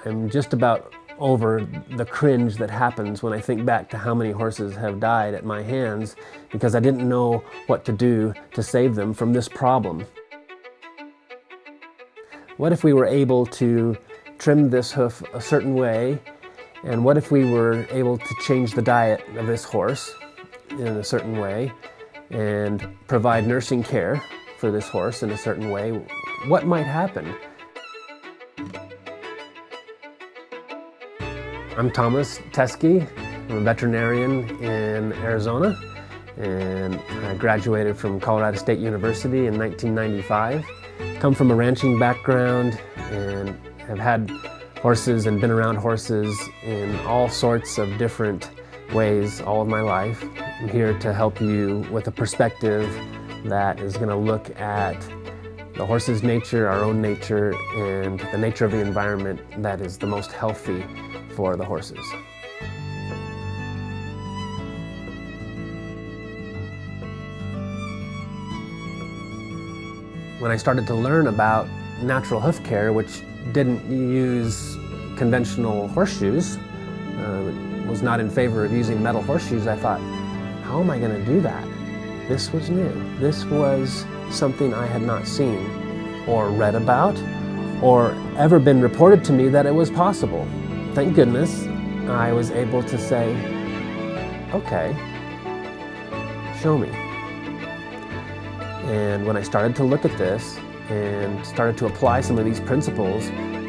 I'm just about over the cringe that happens when I think back to how many horses have died at my hands because I didn't know what to do to save them from this problem. What if we were able to trim this hoof a certain way, and what if we were able to change the diet of this horse in a certain way and provide nursing care for this horse in a certain way? What might happen? I'm Thomas Teske. I'm a veterinarian in Arizona, and I graduated from Colorado State University in 1995. Come from a ranching background and have had horses and been around horses in all sorts of different ways all of my life. I'm here to help you with a perspective that is going to look at the horse's nature, our own nature, and the nature of the environment that is the most healthy for the horses. When I started to learn about natural hoof care, which didn't use conventional horseshoes, was not in favor of using metal horseshoes, I thought, how am I going to do that? This was new. This was something I had not seen or read about or ever been reported to me that it was possible. Thank goodness I was able to say, okay, show me. And when I started to look at this and started to apply some of these principles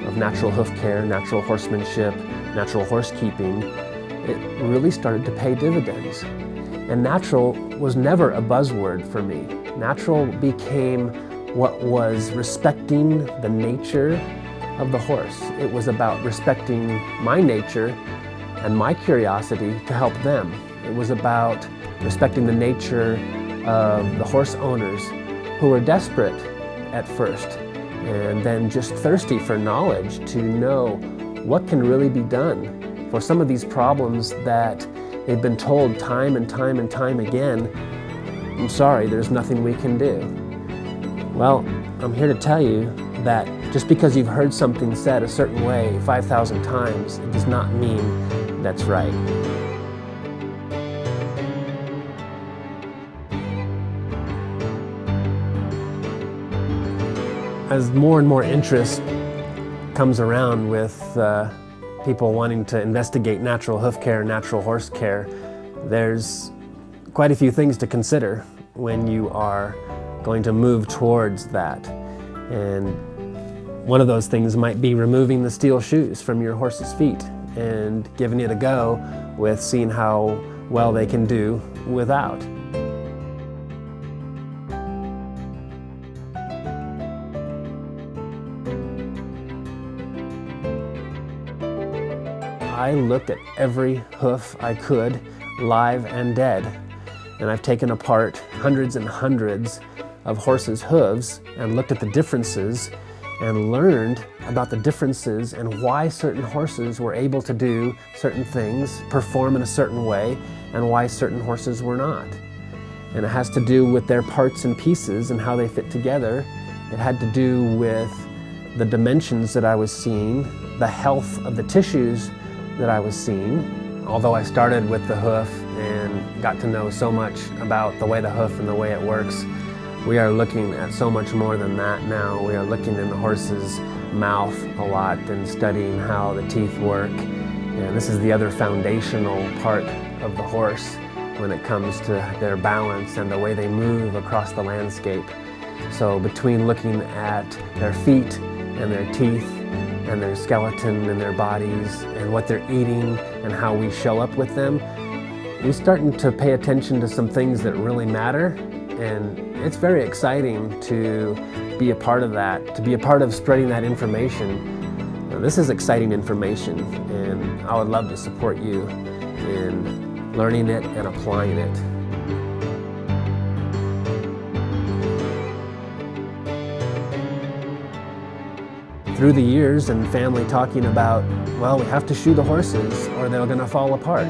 of natural hoof care, natural horsemanship, natural horse keeping, it really started to pay dividends. And natural was never a buzzword for me. Natural became what was respecting the nature of the horse. It was about respecting my nature and my curiosity to help them. It was about respecting the nature of the horse owners who were desperate at first and then just thirsty for knowledge to know what can really be done for some of these problems that they've been told time and time and time again, I'm sorry, there's nothing we can do. Well, I'm here to tell you that just because you've heard something said a certain way 5,000 times, it does not mean that's right. As more and more interest comes around with people wanting to investigate natural hoof care, natural horse care, there's quite a few things to consider when you are going to move towards that. And one of those things might be removing the steel shoes from your horse's feet and giving it a go with seeing how well they can do without. I looked at every hoof I could, live and dead, and I've taken apart hundreds and hundreds of horses' hooves and looked at the differences and learned about the differences and why certain horses were able to do certain things, perform in a certain way, and why certain horses were not. And it has to do with their parts and pieces and how they fit together. It had to do with the dimensions that I was seeing, the health of the tissues that I was seeing. Although I started with the hoof and got to know so much about the way the hoof and the way it works, we are looking at so much more than that now. We are looking in the horse's mouth a lot and studying how the teeth work. And this is the other foundational part of the horse when it comes to their balance and the way they move across the landscape. So between looking at their feet and their teeth and their skeleton and their bodies and what they're eating and how we show up with them, we're starting to pay attention to some things that really matter. And it's very exciting to be a part of that, to be a part of spreading that information. Now, this is exciting information, and I would love to support you in learning it and applying it. Through the years and family talking about, well, we have to shoe the horses or they're going to fall apart,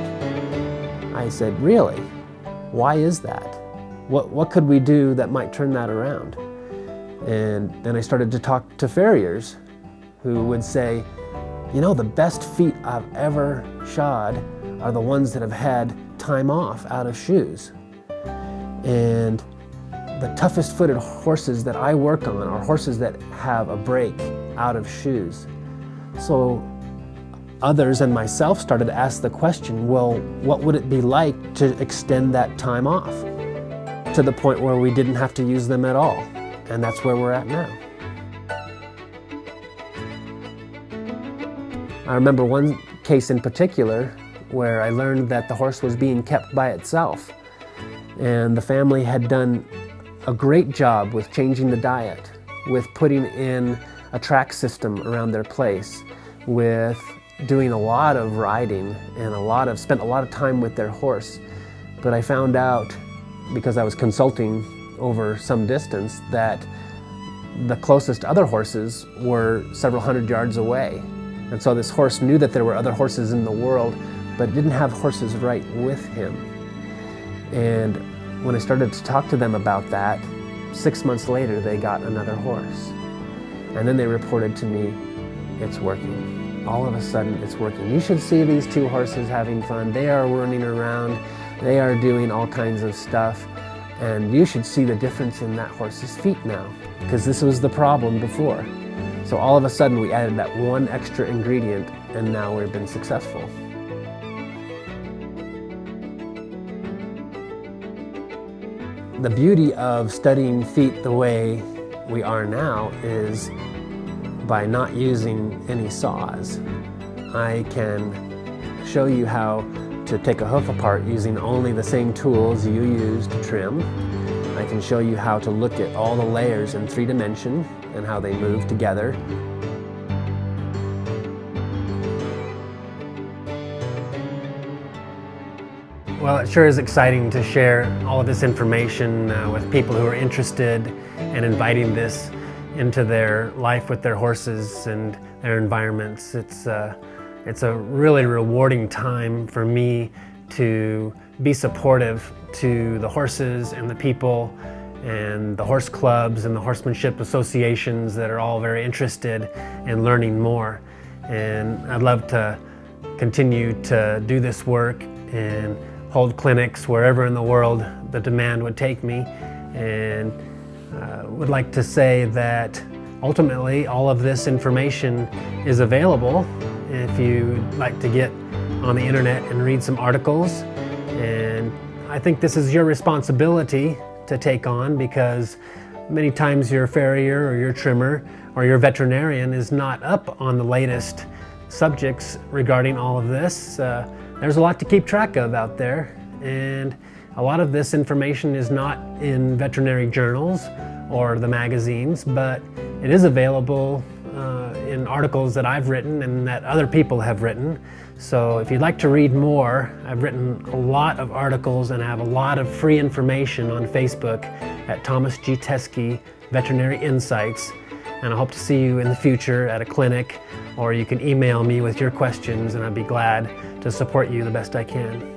I said, really? Why is that? What could we do that might turn that around? And then I started to talk to farriers who would say, you know, the best feet I've ever shod are the ones that have had time off out of shoes. And the toughest footed horses that I work on are horses that have a break out of shoes. So others and myself started to ask the question, well, what would it be like to extend that time off to the point where we didn't have to use them at all? And that's where we're at now. I remember one case in particular where I learned that the horse was being kept by itself. And the family had done a great job with changing the diet, with putting in a track system around their place, with doing a lot of riding and spent a lot of time with their horse. But I found out, because I was consulting over some distance, that the closest other horses were several hundred yards away. And so this horse knew that there were other horses in the world, but didn't have horses right with him. And when I started to talk to them about that, 6 months later they got another horse. And then they reported to me, it's working. All of a sudden it's working. You should see these two horses having fun. They are running around, they are doing all kinds of stuff, and you should see the difference in that horse's feet now, because this was the problem before. So all of a sudden we added that one extra ingredient, and now we've been successful. The beauty of studying feet the way we are now is by not using any saws. I can show you how to take a hoof apart using only the same tools you use to trim. I can show you how to look at all the layers in 3 dimension and how they move together. Well, it sure is exciting to share all of this information with people who are interested and inviting this into their life with their horses and their environments. It's a really rewarding time for me to be supportive to the horses and the people and the horse clubs and the horsemanship associations that are all very interested in learning more. And I'd love to continue to do this work and hold clinics wherever in the world the demand would take me. And would like to say that ultimately all of this information is available if you'd like to get on the internet and read some articles. And I think this is your responsibility to take on, because many times your farrier or your trimmer or your veterinarian is not up on the latest subjects regarding all of this. There's a lot to keep track of out there, and a lot of this information is not in veterinary journals or the magazines, but it is available in articles that I've written and that other people have written. So if you'd like to read more, I've written a lot of articles and I have a lot of free information on Facebook at Thomas G. Teske Veterinary Insights. And I hope to see you in the future at a clinic, or you can email me with your questions and I'd be glad to support you the best I can.